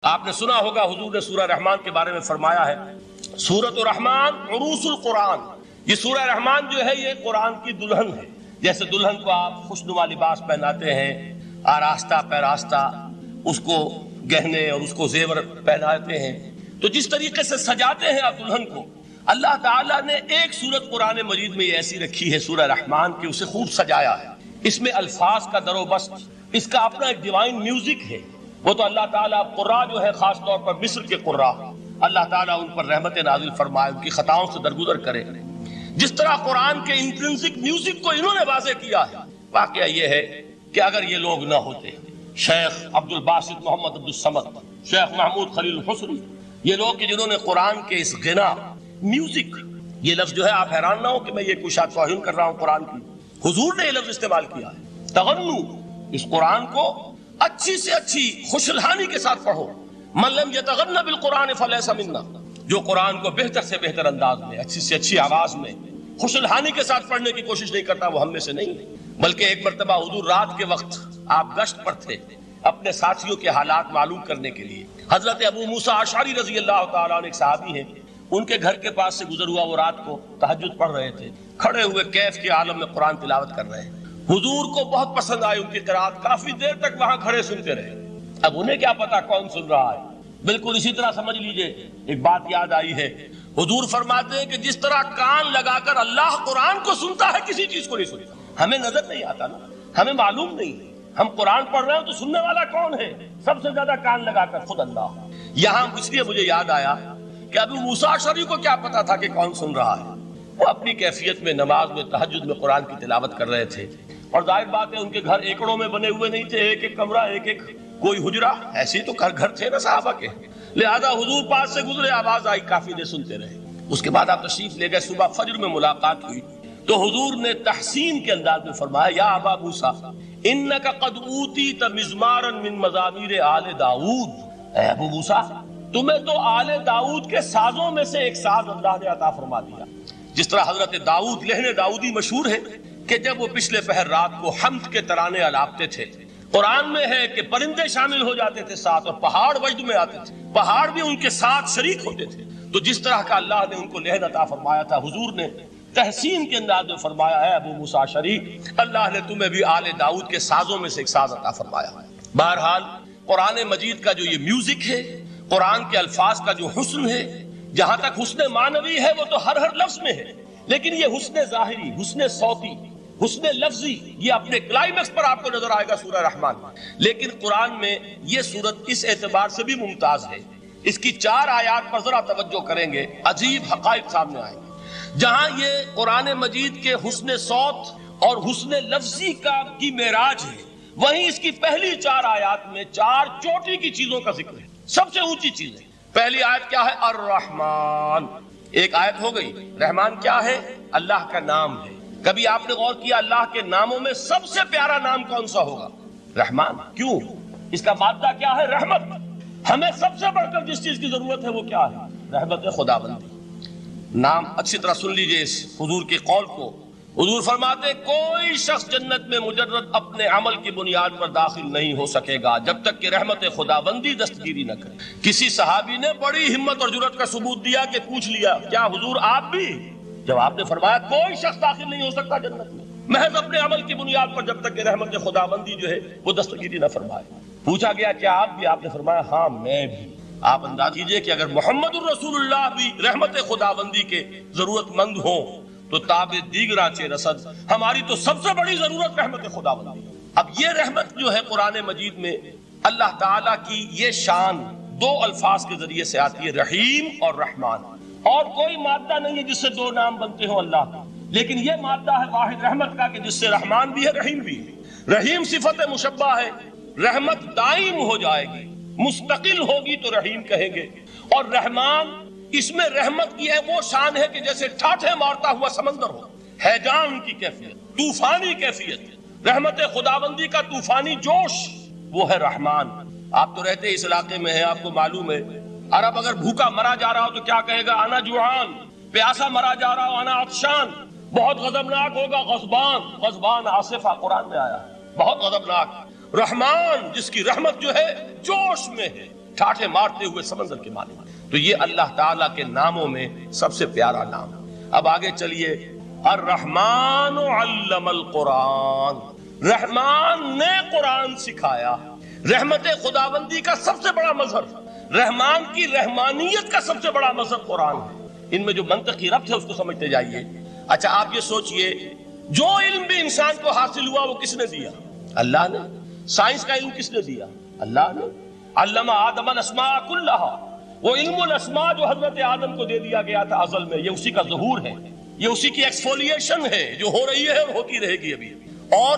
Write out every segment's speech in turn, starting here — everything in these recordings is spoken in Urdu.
آپ نے سنا ہوگا حضور نے سورہ رحمان کے بارے میں فرمایا ہے سورۃ الرحمان عروس القرآن. یہ سورہ رحمان جو ہے یہ قرآن کی دلہن ہے. جیسے دلہن کو آپ خوشنما لباس پہناتے ہیں، آراستہ پیراستہ اس کو گہنے اور اس کو زیور پہناتے ہیں، تو جس طریقے سے سجاتے ہیں آپ دلہن کو، اللہ تعالیٰ نے ایک سورت قرآن مجید میں یہ ایسی رکھی ہے سورہ رحمان کی، اسے خوب سجایا ہے. اس میں الفاظ کا در و بست، اس کا اپنا ایک ڈیوائن میوزک ہے. وہ تو اللہ تعالیٰ قراء جو ہے خاص طور پر مصر کے قراء، اللہ تعالیٰ ان پر رحمت نازل فرمائے، ان کی خطاؤں سے درگزر کرے. جس طرح قرآن کے انٹرنسک میوزک کو انہوں نے واضح کیا ہے. واقعہ یہ ہے کہ اگر یہ لوگ نہ ہوتے، شیخ عبد الباسط محمد عبد الصمد، شیخ محمود خلیل الحسنی، یہ لوگ کہ جنہوں نے قرآن کے اس غنا میوزک، یہ لفظ جو ہے آپ حیران نہ ہو کہ میں یہ کوئی شاید توہین کر رہا ہوں قرآن کی، حضور نے یہ لفظ استعمال کیا ہے. تغنو، اس قرآن کو اچھی سے اچھی خوشلحانی کے ساتھ پڑھو. من لم یتغن بالقرآن فلیس منا، جو قرآن کو بہتر سے بہتر انداز میں، اچھی سے اچھی آواز میں، خوشلحانی کے ساتھ پڑھنے کی کوشش نہیں کرتا، وہ ہم میں سے نہیں. بلکہ ایک مرتبہ حضور رات کے وقت آپ گشت پر تھے اپنے ساتھیوں کے حالات معلوم کرنے کے لیے. حضرت ابو موسیٰ اشعری رضی اللہ تعالیٰ عنہ ایک صحابی ہیں، ان کے گھر کے پاس سے گزر ہوا، وہ رات کو تہجد پڑھ رہے تھے، کھڑے ہوئے کیف کے عالم میں قرآن تلاوت کر رہے ہیں. حضور کو بہت پسند آئی ان کی قرات، کافی دیر تک وہاں کھڑے سنتے رہے. اب انہیں کیا پتا کون سن رہا ہے. بالکل اسی طرح سمجھ لیجئے ایک بات یاد آئی ہے، حضور فرماتے ہیں کہ جس طرح کان لگا کر اللہ قرآن کو سنتا ہے کسی چیز کو نہیں سنتا. ہمیں نظر نہیں آتا نا، ہمیں معلوم نہیں ہے، ہم قرآن پڑھ رہے ہیں تو سننے والا کون ہے؟ سب سے زیادہ کان لگا کر خود اللہ. یہاں اس لیے مجھے یاد آیا کہ ابو موسیٰ اشعری کو کیا پتا تھا کہ کون سن رہا ہے. وہ اپنی کیفیت میں نماز میں تہجد میں قرآن کی تلاوت کر رہے تھے، اور ظاہر بات ہے ان کے گھر ایکڑوں میں بنے ہوئے نہیں تھے، ایک ایک کمرہ، ایک ایک کوئی حجرہ، ایسے تو گھر تھے نا صحابہ کے. لہذا حضور پاس سے گزرے، آواز آئی، کافی دیر سنتے رہے. اس کے بعد آپ تشریف لے گئے، صبح فجر میں ملاقات ہوئی تو حضور نے تحسین کے انداز میں فرمایا یا ابا موسیٰ انک قد اوتیت مزمارا من مزامیر آل داؤد. اے ابو موسیٰ، تمہیں تو آل داؤد کے سازوں میں سے ایک ساز اللہ نے عطا فرما دیا. جس طرح حضرت داؤد لہن داؤدی مشہور ہے کہ جب وہ پچھلے پہر رات کو حمد کے ترانے الاپتے تھے، قرآن میں ہے کہ پرندے شامل ہو جاتے تھے ساتھ، اور پہاڑ وجد میں آتے تھے، پہاڑ بھی ان کے ساتھ شریک ہوتے تھے. تو جس طرح کا اللہ نے ان کو لہن عطا فرمایا تھا، حضور نے تحسین کے انداز میں فرمایا ہے ابو موسیٰ اشعری، اللہ نے تمہیں بھی آل داؤد کے سازوں میں سے ایک ساز عطا فرمایا ہے. بہرحال قرآن مجید کا جو یہ میوزک ہے، قرآن کے الفاظ کا جو حسن ہے، جہاں تک حسن معنوی ہے وہ تو ہر لفظ میں ہے، لیکن یہ حسن ظاہری، حسن صوتی، حسن لفظی، یہ اپنے کلائمیکس پر آپ کو نظر آئے گا سورہ رحمان. لیکن قرآن میں یہ سورت اس اعتبار سے بھی ممتاز ہے، اس کی 4 آیات پر ذرا توجہ کریں گے، عجیب حقائق سامنے آئیں گے. جہاں یہ قرآن مجید کے حسن صوت اور حسن لفظی کی معراج ہے، وہیں اس کی پہلی 4 آیات میں 4 چوٹی کی چیزوں کا ذکر ہے، سب سے اونچی چیز ہے. پہلی آیت کیا ہے؟ الرحمن. ایک آیت ہو گئی. رحمان کیا ہے؟ اللہ کا نام ہے. کبھی آپ نے غور کیا اللہ کے ناموں میں سب سے پیارا نام کون سا ہوگا؟ رحمان. کیوں؟ اس کا مادہ کیا ہے؟ رحمت. ہمیں سب سے بڑھ کر جس چیز کی ضرورت ہے وہ کیا ہے؟ رحمت خداوندی. نام اچھی طرح سن لیجئے اس حضور کے قول کو. حضور فرماتے کوئی شخص جنت میں مجرد اپنے عمل کی بنیاد پر داخل نہیں ہو سکے گا جب تک کہ رحمت خداوندی دستگیری نہ کرے. کسی صحابی نے بڑی ہمت اور جرأت کا ثبوت دیا کہ پوچھ لیا کیا حضور آپ بھی؟ جب آپ نے فرمایا کوئی شخص داخل نہیں ہو سکتا جنت میں محض اپنے عمل کی بنیاد پر جب تک کہ رحمت خداوندی جو ہے وہ دستگیری نہ فرمائے. پوچھا گیا کیا آپ بھی؟ آپ نے فرمایا ہاں میں بھی. آپ انداز کیجئے کہ اگر محمد الرسول اللہ بھی رحمت خداوندی کے ضرورت مند ہوں تو تاب دیگرہ چے رسد، ہماری تو سب سے بڑی ضرورت رحمت خداوندی. اب یہ رحمت جو ہے قرآن مجید میں اللہ تعالیٰ کی یہ شان 2 الفاظ کے ذریعے سے آتی ہے، رحیم اور رحمان. اور کوئی مادہ نہیں ہے جس سے 2 نام بنتے ہوں اللہ کا، لیکن یہ مادہ ہے واحد رحمت کا کہ جس سے رحمان بھی ہے رحیم بھی ہے. رحیم صفت مشبہ ہے، رحمت دائم ہو جائے گی، مستقل ہوگی تو رحیم کہیں گے. اور رحمان، اس میں رحمت کی ہے وہ شان ہے کہ جیسے ٹھاٹھے مارتا ہوا سمندر ہو، ہیجان کی کیفیت، طوفانی کیفیت. رحمت خداوندی کا طوفانی جوش وہ ہے رحمان. آپ تو رہتے اس علاقے میں ہیں، آپ کو معلوم ہے عرب اگر بھوکا مرا جا رہا ہو تو کیا کہے گا؟ انا جوعان. پیاسا مرا جا رہا ہو انا عطشان. بہت غضبناک ہوگا غضبان. غضبان آصفہ قرآن میں آیا، بہت غضبناک. رحمان جس کی رحمت جو ہے جوش میں ہے، ٹھاٹھے مارتے ہوئے سمندر کے مالک. تو یہ اللہ تعالیٰ کے ناموں میں سب سے پیارا نام. اب آگے چلیے. الرحمن علم القرآن، رحمان نے قرآن سکھایا. رحمت خداوندی کا سب سے بڑا مظہر، رحمان کی رحمانیت کا سب سے بڑا مظہر قرآن ہے. ان میں جو منطقی ربط ہے اس کو سمجھتے جائیے. اچھا آپ یہ سوچئے، جو علم بھی انسان کو حاصل ہوا وہ کس نے دیا؟ اللہ نے. سائنس کا علم کس نے دیا؟ اللہ نے. علم آدم الاسماء کلہا، وہ علم الاسماء جو حضرت آدم کو دے دیا گیا تھا ازل میں، یہ اسی کا ظہور ہے، یہ اسی کی ایکسفولیشن ہے جو ہو رہی ہے اور ہوتی رہے گی ابھی. اور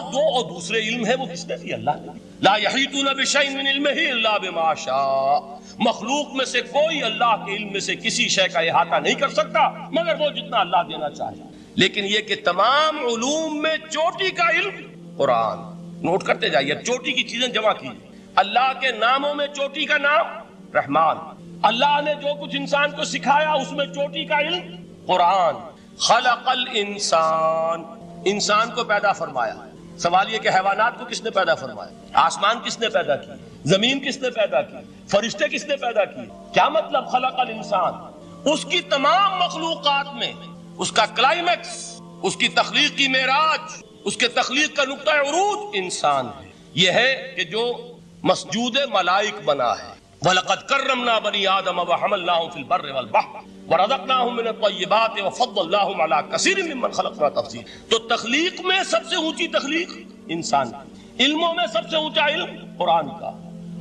دوسرے علم ہے وہ کس نے دیا؟ اللہ نے. لا یحیطون بشیء من علمہ الا بما شاء، مخلوق میں سے کوئی اللہ کے علم میں سے کسی شے کا احاطہ نہیں کر سکتا مگر وہ جتنا اللہ دینا چاہے. لیکن یہ کہ تمام علوم میں چوٹی کا علم قرآن. نوٹ کرتے جائیے، چوٹی کی چیزیں جمع کیجیے. اللہ کے ناموں میں چوٹی کا نام رحمان. اللہ نے جو کچھ انسان کو سکھایا اس میں چوٹی کا علم قرآن. خلق الانسان، انسان کو پیدا فرمایا. سوال یہ کہ حیوانات کو کس نے پیدا فرمایا؟ آسمان کس نے پیدا کی؟ زمین کس نے پیدا کی؟ فرشتے کس نے پیدا کی؟ کیا مطلب خلق الانسان؟ اس کی تمام مخلوقات میں اس کا کلائمیکس، اس کی تخلیق کی معراج، اس کے تخلیق کا نقطہ عروج انسان ہے. یہ ہے کہ جو مسجود ملائک بنا ہے. وَلَقَدْ كَرَّمْنَا بَنِي آدَمَ وَحَمَلْنَاهُمْ فِي الْبَرِّ وَالْبَحْرِ وَرَزَقْنَاهُمْ مِنَ الطَّيِّبَاتِ وَفَضَّلْنَاهُمْ عَلَى كَثِيرٍ مِّمَّنْ خَلَقْنَا تَفْضِيلًا. تو تخلیق میں سب سے اونچی تخلیق انسان کی، علموں میں سب سے اونچا علم قرآن کا،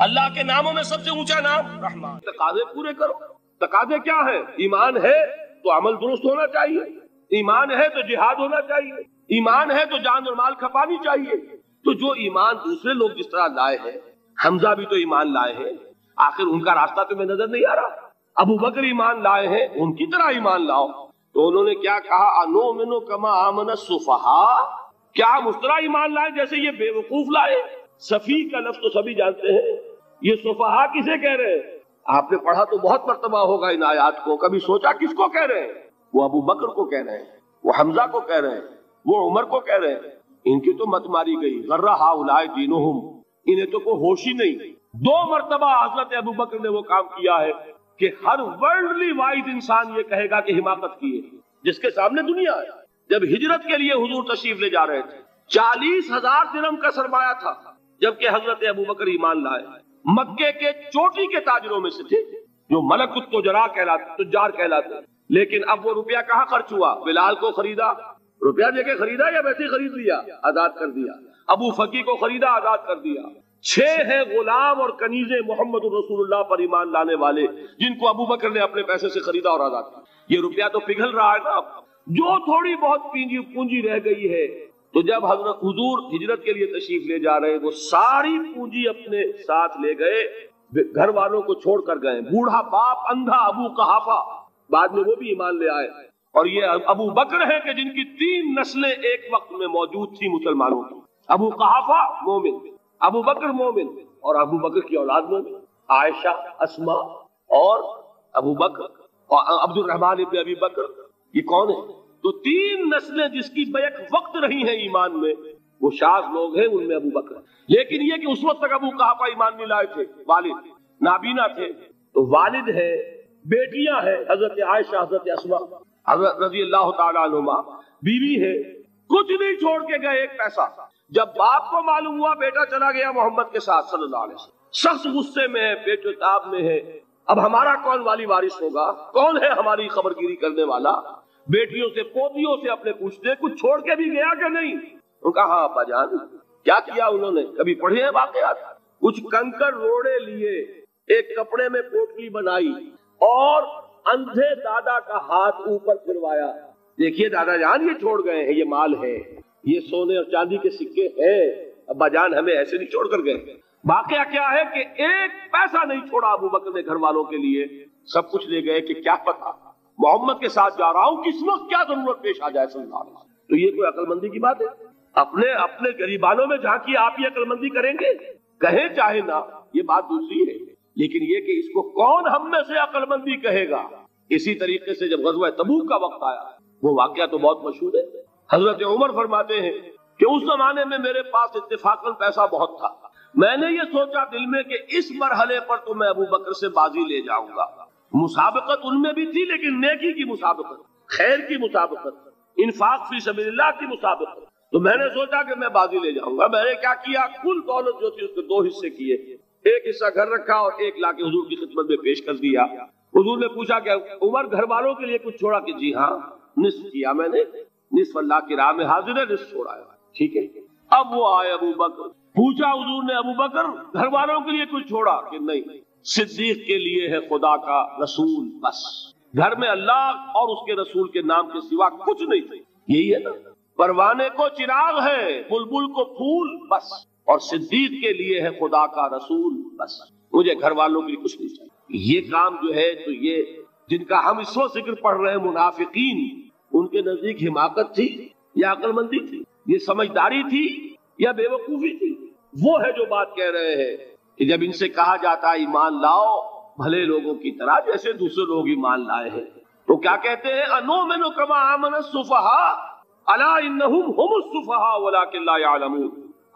اللہ کے ناموں میں سب سے اونچا نام رحمان. تقاضے پورے کرو. تقاضے کیا ہے؟ ایمان ہے تو عمل درست ہونا چاہیے، ایمان ہے تو جہاد ہونا چاہیے، ایمان ہے تو جان اور مال کھپانی چاہیے. تو جو ایمان دوسرے لوگ جس طرح لائے ہیں، حمزہ بھی تو ایمان لائے ہیں، آخر ان کا راستہ تمہیں نظر نہیں آ رہا؟ ابو بکر ایمان لائے ہیں، ان کی طرح ایمان لاؤ. تو انہوں نے کیا کہا؟ انؤمن کما آمن السفہاء، کیا ہم اس طرح ایمان لائے جیسے یہ بے وقوف لائے؟ سفیہ کا لفظ تو سبھی جانتے ہیں، یہ سفہاء کسے کہہ رہے ہیں؟ آپ نے پڑھا تو بہت مرتبہ ہوگا ان آیات کو، کبھی سوچا کس کو کہہ رہے ہیں؟ وہ ابو بکر کو کہہ رہے ہیں، وہ حمزہ کو کہہ رہے ہیں، وہ عمر کو کہہ رہے ہیں. ان کی تو مت ماری گئی. غر ہؤلاء دینہم، انہیں تو کوئی ہوش ہی نہیں. 2 مرتبہ حضرت ابو بکر نے وہ کام کیا ہے کہ ہر ورلڈلی وائز انسان یہ کہے گا کہ حماقت کی ہے جس کے سامنے دنیا ہے. جب ہجرت کے لیے حضور تشریف لے جا رہے تھے، 40,000 درہم کا سرمایہ تھا، جبکہ حضرت ابو بکر ایمان لائے. مکے کے چوٹی کے تاجروں میں سے تھے جو ملک تجار کہلاتے. لیکن اب وہ روپیہ کہاں خرچ ہوا؟ بلال کو خریدا، روپیہ دے کے خریدا یا ویسے ہی خرید لیا؟ آزاد کر دیا. ابو فقی کو خریدا، آزاد کر دیا. 6 ہیں غلام اور کنیزیں محمد رسول اللہ پر ایمان لانے والے جن کو ابو بکر نے اپنے پیسے سے خریدا اور آزاد کیا. یہ روپیہ تو پگھل رہا ہے نا. جو تھوڑی بہت پونجی رہ گئی ہے، تو جب حضرت حضور ہجرت کے لیے تشریف لے جا رہے، وہ ساری پونجی اپنے ساتھ لے گئے، گھر والوں کو چھوڑ کر گئے. بوڑھا باپ اندھا ابو قحافہ، بعد میں وہ بھی ایمان لے آئے. اور یہ ابو بکر ہیں کہ جن کی 3 نسلیں ایک وقت میں موجود تھی مسلمانوں کی. ابو قحافہ مومن، ابو بکر مومن، اور ابو بکر کی اولاد مومن، عائشہ، اسما اور ابو بکر اور عبد الرحمن ابن ابی بکر. یہ کون ہے؟ تو 3 نسلیں جس کی بیک وقت رہی ہیں ایمان میں، وہ شاذ لوگ ہیں، ان میں ابو بکر. لیکن یہ کہ اس وقت تک ابو قحافہ ایمان نہیں لائے تھے، والد نابینا تھے. تو والد ہے، بیٹیاں ہیں، حضرت عائشہ، حضرت اسما حضرت رضی اللہ تعالیٰ عنہما، بیوی ہے. کچھ نہیں چھوڑ کے گئے، ایک پیسہ. جب باپ کو معلوم ہوا بیٹا چلا گیا محمد کے ساتھ صلی اللہ علیہ وسلم، سخت غصے میں ہے، بیٹے تاب میں ہے. اب ہمارا کون والی وارث ہوگا؟ کون ہے ہماری خبر گیری کرنے والا؟ بیٹیوں سے پوتیوں سے اپنے پوچھتے کچھ چھوڑ کے بھی گیا کہ نہیں؟ انہوں نے کہا ہاں ابا جان. کیا کیا انہوں نے؟ کبھی پڑھے ہیں واقعات؟ کچھ کنکر روڑے لیے، ایک کپڑے میں پوٹلی بنائی اور اندھے دادا کا ہاتھ اوپر پھروایا. دیکھیے دادا جان یہ چھوڑ گئے ہیں، یہ مال ہے، یہ سونے اور چاندی کے سکے ہیں، ابا جان ہمیں ایسے نہیں چھوڑ کر گئے. واقعہ کیا ہے کہ ایک پیسہ نہیں چھوڑا ابو بکر نے گھر والوں کے لیے. سب کچھ لے گئے کہ کیا پتا محمد کے ساتھ جا رہا ہوں، کس وقت کیا ضرورت پیش آ جائے صلی اللہ علیہ وسلم. تو یہ کوئی عقل مندی کی بات ہے؟ اپنے غریبانوں میں جھانکی آپ ہی عقل مندی کریں گے؟ کہیں چاہے نہ، یہ بات دوسری ہے. لیکن یہ کہ اس کو کون ہم میں سے عقل مندی کہے گا؟ اسی طریقے سے جب غزوہ تبوک کا وقت آیا، وہ واقعہ تو بہت مشہور ہے. حضرت عمر فرماتے ہیں کہ اس زمانے میں میرے پاس اتفاقاً پیسہ بہت تھا، میں نے یہ سوچا دل میں کہ اس مرحلے پر تو میں ابو بکر سے بازی لے جاؤں گا. مسابقت ان میں بھی تھی لیکن نیکی کی مسابقت, خیر کی مسابقت, انفاق فی سبیل اللہ کی مسابقت. تو میں نے سوچا کہ میں بازی لے جاؤں گا. میں نے کیا کیا, کل دولت جو تھی اس کے 2 حصے کیے, ایک حصہ گھر رکھا اور ایک لا کے حضور کی خدمت میں پیش کر دیا. حضور نے پوچھا کہ عمر گھر والوں کے لیے کچھ چھوڑا, کہ جی ہاں نصف کیا میں نے, نصف اللہ کی راہ میں حاضر ہے, نصف چھوڑا ہے. ٹھیک ہے. اب وہ آئے ابو بکر, پوچھا حضور نے ابو بکر گھر والوں کے لیے کچھ چھوڑا, کہ نہیں, صدیق کے لیے ہے خدا کا رسول بس, گھر میں اللہ اور اس کے رسول کے نام کے سوا کچھ نہیں تھے. یہی ہے نا, پروانے کو چراغ ہے, بلبل کو پھول بس, اور صدیق کے لیے ہے خدا کا رسول بس, مجھے گھر والوں کے لیے کچھ نہیں چاہیے. یہ کام جو ہے تو یہ جن کا ہم اس وقت ذکر پڑھ رہے ہیں منافقین, ان کے نزدیک حماقت تھی یا عقل مندی تھی, یہ سمجھداری تھی یا بے وقوفی تھی؟ وہ ہے جو بات کہہ رہے ہیں کہ جب ان سے کہا جاتا ہے ایمان لاؤ بھلے لوگوں کی طرح جیسے دوسرے لوگ ایمان لائے ہیں, تو کیا کہتے ہیں, انؤمن کما آمن السفہاء الا انہم هم السفہاء ولکن لا یعلمون.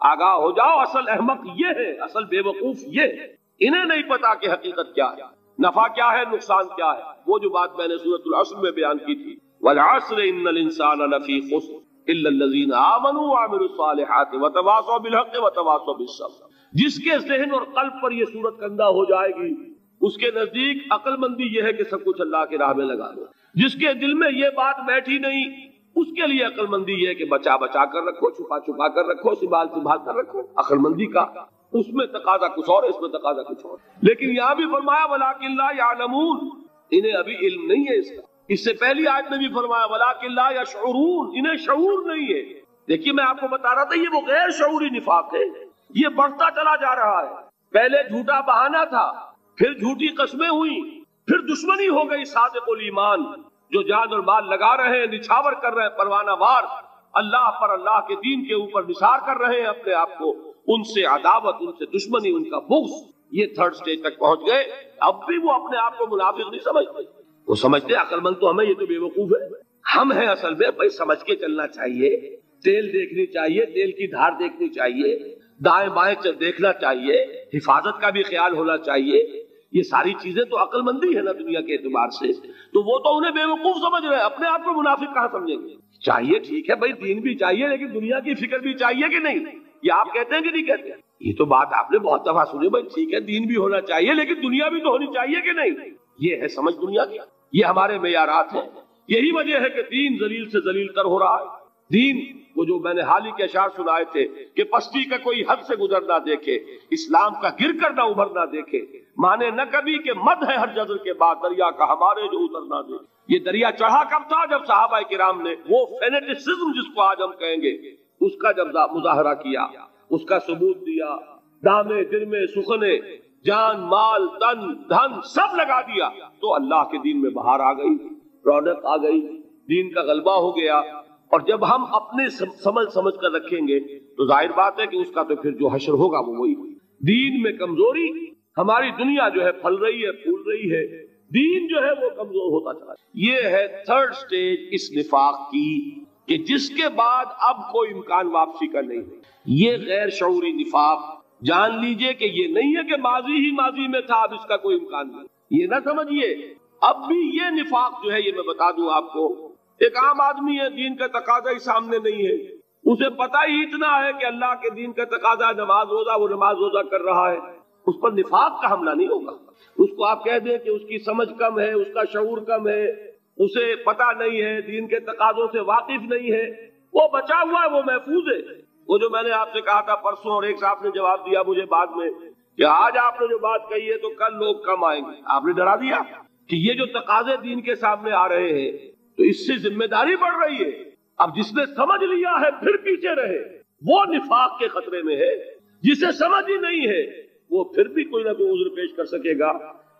آگاہ ہو جاؤ, اصل احمق یہ ہے, اصل بے وقوف یہ ہے, انہیں نہیں پتا کہ حقیقت کیا ہے, نفع کیا ہے, نقصان کیا ہے. وہ جو بات میں نے سورۃ العصر میں بیان کی تھی, والعصر ان الانسان لفی خسر الا الذین آمنوا وعملوا الصالحات وتواصوا بالحق وتواصوا بالصبر. جس کے ذہن اور قلب پر یہ صورت کندہ ہو جائے گی, اس کے نزدیک عقل مندی یہ ہے کہ سب کچھ اللہ کی راہ میں لگا دو. جس کے دل میں یہ بات بیٹھی نہیں, اس کے لیے عقل مندی یہ ہے کہ بچا بچا کر رکھو, چھپا چھپا کر رکھو, سنبھال سنبھال کر رکھو. عقل مندی کا اس میں تقاضا کچھ اور, اس میں تقاضا کچھ اور. لیکن یہاں بھی فرمایا ولکن لا یعلمون, انہیں ابھی علم نہیں ہے اس کا. اس سے پہلی آیت میں بھی فرمایا ولکن لا یشعرون, انہیں شعور نہیں ہے. دیکھیے میں آپ کو بتا رہا تھا, یہ وہ غیر شعوری نفاق ہے, یہ بڑھتا چلا جا رہا ہے. پہلے جھوٹا بہانہ تھا, پھر جھوٹی قسمیں ہوئی, پھر دشمنی ہو گئی صادق الایمان, جو جان اور مال لگا رہے ہیں, نچھاور کر رہے ہیں پروانہ وار, اللہ پر, اللہ کے دین کے اوپر نثار کر رہے ہیں اپنے آپ کو, ان سے عداوت, ان سے دشمنی, ان کا بغض, یہ 3rd سٹیج تک پہنچ گئے. اب بھی وہ اپنے آپ کو منافق نہیں سمجھتے, وہ سمجھتے عقل مند تو ہمیں, یہ تو بے وقوف ہے. ہم ہیں اصل میں بھائی, سمجھ کے چلنا چاہیے, تیل دیکھنی چاہیے, تیل کی دھار دیکھنی چاہیے, دائیں بائیں دیکھنا چاہیے, حفاظت کا بھی خیال ہونا چاہیے. یہ ساری چیزیں تو عقل مندی ہے نا دنیا کے اعتبار سے. تو وہ تو انہیں بے وقوف سمجھ رہے ہیں, اپنے آپ کو منافق کہاں سمجھیں گے؟ چاہیے ٹھیک ہے بھائی, دین بھی چاہیے لیکن دنیا کی فکر بھی چاہیے کہ نہیں؟ یہ آپ کہتے ہیں کہ نہیں کہتے ہیں؟ یہ تو بات آپ نے بہت دفعہ سنی بھائی, ٹھیک ہے دین بھی ہونا چاہیے لیکن دنیا بھی تو ہونی چاہیے کہ نہیں؟ یہ ہے سمجھ دنیا کی, یہ ہمارے معیارات ہیں. یہی وجہ ہے کہ دین ذلیل سے ذلیل تر ہو رہا ہے. دین وہ جو میں نے حال ہی کے اشعار سنائے تھے کہ پستی کا کوئی حد سے گزر نہ دیکھے, اسلام کا گر کر نہ ابھر نہ دیکھے, مانے نہ کبھی کہ مد ہے ہر جذر کے بعد دریا کا ہمارے جو اتر نہ دے. یہ دریا چڑھا کب تھا؟ جب صحابہ کرام نے وہ فینیٹسزم جس کو آج ہم کہیں گے, اس کا جب مظاہرہ کیا, اس کا ثبوت دیا, دامے درمے سخنے, جان مال تن دھن سب لگا دیا, تو اللہ کے دین میں بہار آ گئی, رونق آ گئی, دین کا غلبہ ہو گیا. اور جب ہم اپنے سمجھ کر رکھیں گے تو ظاہر بات ہے کہ اس کا تو پھر جو حشر ہوگا وہ وہی. دین میں کمزوری, ہماری دنیا جو ہے پھل رہی ہے, پھول رہی ہے, دین جو ہے وہ کمزور ہوتا چلا. یہ ہے 3rd سٹیج اس نفاق کی, کہ جس کے بعد اب کوئی امکان واپسی کا نہیں. یہ غیر شعوری نفاق, جان لیجئے کہ یہ نہیں ہے کہ ماضی ہی ماضی میں تھا, اب اس کا کوئی امکان نہیں. یہ نہ سمجھیے, اب بھی یہ نفاق جو ہے, یہ میں بتا دوں آپ کو, ایک عام آدمی ہے, دین کا تقاضا ہی سامنے نہیں ہے, اسے پتہ ہی اتنا ہے کہ اللہ کے دین کا تقاضا نماز روزہ, وہ نماز روزہ کر رہا ہے, اس پر نفاق کا حملہ نہیں ہوگا. اس کو آپ کہہ دیں کہ اس کی سمجھ کم ہے, اس کا شعور کم ہے, اسے پتہ نہیں ہے, دین کے تقاضوں سے واقف نہیں ہے, وہ بچا ہوا ہے, وہ محفوظ ہے. وہ جو میں نے آپ سے کہا تھا پرسوں, اور ایک صاحب نے جواب دیا مجھے بعد میں کہ آج آپ نے جو بات کہی ہے تو کل لوگ کم آئیں گے. آپ نے ڈرا دیا کہ یہ جو تقاضے دین کے سامنے آ رہے ہیں تو اس سے ذمہ داری بڑھ رہی ہے. اب جس نے سمجھ لیا ہے پھر پیچھے رہے, وہ نفاق کے خطرے میں ہے. جسے سمجھ ہی نہیں ہے وہ پھر بھی کوئی نہ کوئی عذر پیش کر سکے گا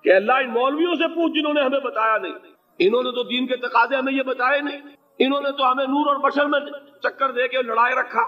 کہ اللہ ان مولویوں سے پوچھ جنہوں نے ہمیں بتایا نہیں, انہوں نے تو دین کے تقاضے ہمیں یہ بتائے نہیں, انہوں نے تو ہمیں نور اور بشر میں چکر دے کے لڑائے رکھا,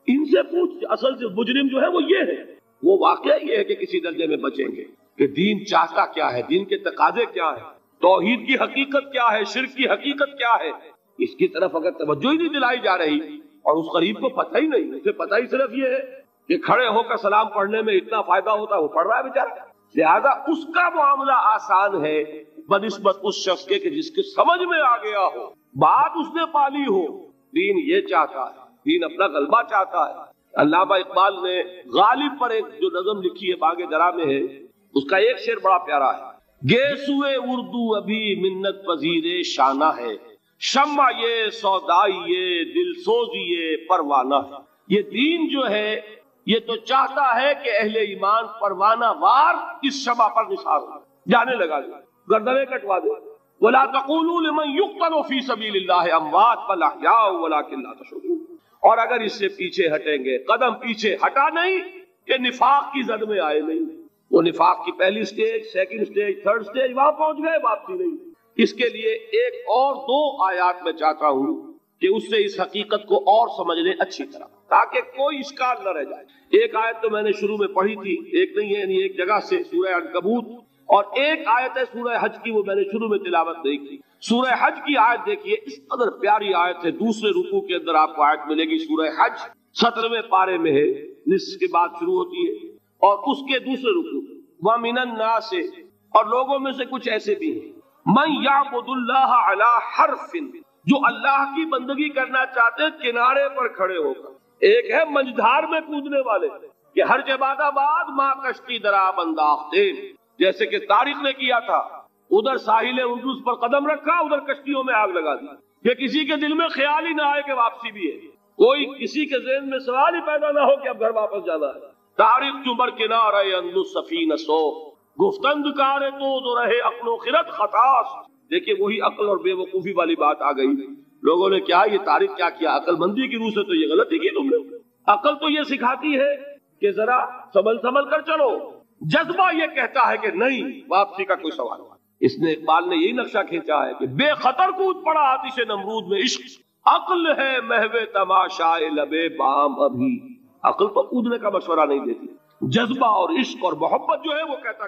ان سے پوچھ. اصل سے مجرم جو ہے وہ یہ ہے, وہ واقعہ یہ ہے کہ کسی درجے میں بچیں گے کہ دین چاہتا کیا ہے, دین کے تقاضے کیا ہے, توحید کی حقیقت کیا ہے, شرک کی حقیقت کیا ہے. اس کی طرف اگر توجہ ہی نہیں دلائی جا رہی اور اس غریب کو پتہ ہی نہیں, اسے پتہ ہی صرف یہ ہے کہ کھڑے ہو کر سلام پڑھنے میں اتنا فائدہ ہوتا ہے، وہ پڑھ رہا ہے بیچارہ. لہذا اس کا معاملہ آسان ہے بنسبت اس شخص کے کہ جس کے سمجھ میں آ گیا ہو، بات اس نے پالی ہو. دین یہ چاہتا ہے، دین اپنا غلبہ چاہتا ہے. علامہ اقبال نے غالب پر ایک جو نظم لکھی ہے باغ درا میں ہے، اس کا ایک شعر بڑا پیارا ہے. گیسوئے اردو ابھی منت پذیر شانہ ہے، شمع یہ سودائی یہ دل سوزی یہ پروانہ ہے. یہ دین جو ہے یہ تو چاہتا ہے کہ اہل ایمان پروانہ وار اس شمع پر نثار ہو، جانے لگا دے، گردنیں کٹوا دے. وَلَا تَقُولُوا لِمَنْ يُقْتَلُ فِي سَبِيلِ اللَّهِ أَمْوَاتٌ بَلْ أَحْيَاءٌ وَلَكِنْ لَا تَشْعُرُونَ. اور اگر اس سے پیچھے ہٹیں گے، قدم پیچھے ہٹا نہیں کہ نفاق کی زد میں آئے نہیں. وہ نفاق کی پہلی stage, second stage, third stage وہاں پہنچ گئے، واپسی نہیں. اس کے لیے ایک اور دو آیات میں چاہتا ہوں کہ اس سے اس حقیقت کو اور سمجھ لیں اچھی طرح تاکہ کوئی اشکال نہ رہ جائے. ایک آیت تو میں نے شروع میں پڑھی تھی، ایک نہیں ہے یعنی ایک جگہ سے سورہ عنکبوت، اور ایک آیت ہے سورہ حج کی، وہ میں نے شروع میں تلاوت نہیں کی. سورہ حج کی آیت دیکھیے، اس قدر پیاری آیت ہے. دوسرے رکوع کے اندر آپ کو آیت ملے گی، سورہ حج 17ویں پارے میں ہے، نصف کے بعد شروع ہوتی ہے، اور اس کے دوسرے رکوع وَمِنَ النَّاسِ، اور لوگوں میں سے کچھ ایسے بھی ہیں مَن يَعْبُدُ اللَّهَ عَلَى حَرْفٍ، جو اللہ کی بندگی کرنا چاہتے ہیں کنارے پر کھڑے ہو کر. ایک ہے منجدھار میں کودنے والے کہ ہر جباد آباد ماں کشتی دراب انداختے، جیسے کہ طارق نے کیا تھا. ادھر ساحل اندلس پر قدم رکھا، ادھر کشتیوں میں آگ لگا دی کہ کسی کے دل میں خیال ہی نہ آئے کہ واپسی بھی ہے. کوئی کسی کے ذہن میں سوال ہی پیدا نہ ہو کہ اب گھر واپس جانا ہے. طارق چمر کنارے اندلس سفینہ سو، گفتند کارے تو رہے عقل و خرد خطاس. دیکھیے وہی عقل اور بے وقوفی والی بات آ گئی. لوگوں نے کیا یہ طارق کیا کیا، عقل مندی کی روح سے تو یہ غلطی کی تم نے. عقل تو یہ سکھاتی ہے کہ ذرا سنبھل کر چلو، جذبہ یہ کہتا ہے کہ نہیں، واپسی کا کوئی سوال. اس نے اقبال نے یہی نقشہ کھینچا ہے کہ بے خطر کود پڑا آتش نمرود میں عشق، عقل ہے محو تماشائے لبے بام ابھی. عقل تو کودنے کا مشورہ نہیں دیتی، جذبہ اور عشق اور محبت جو ہے وہ کہتا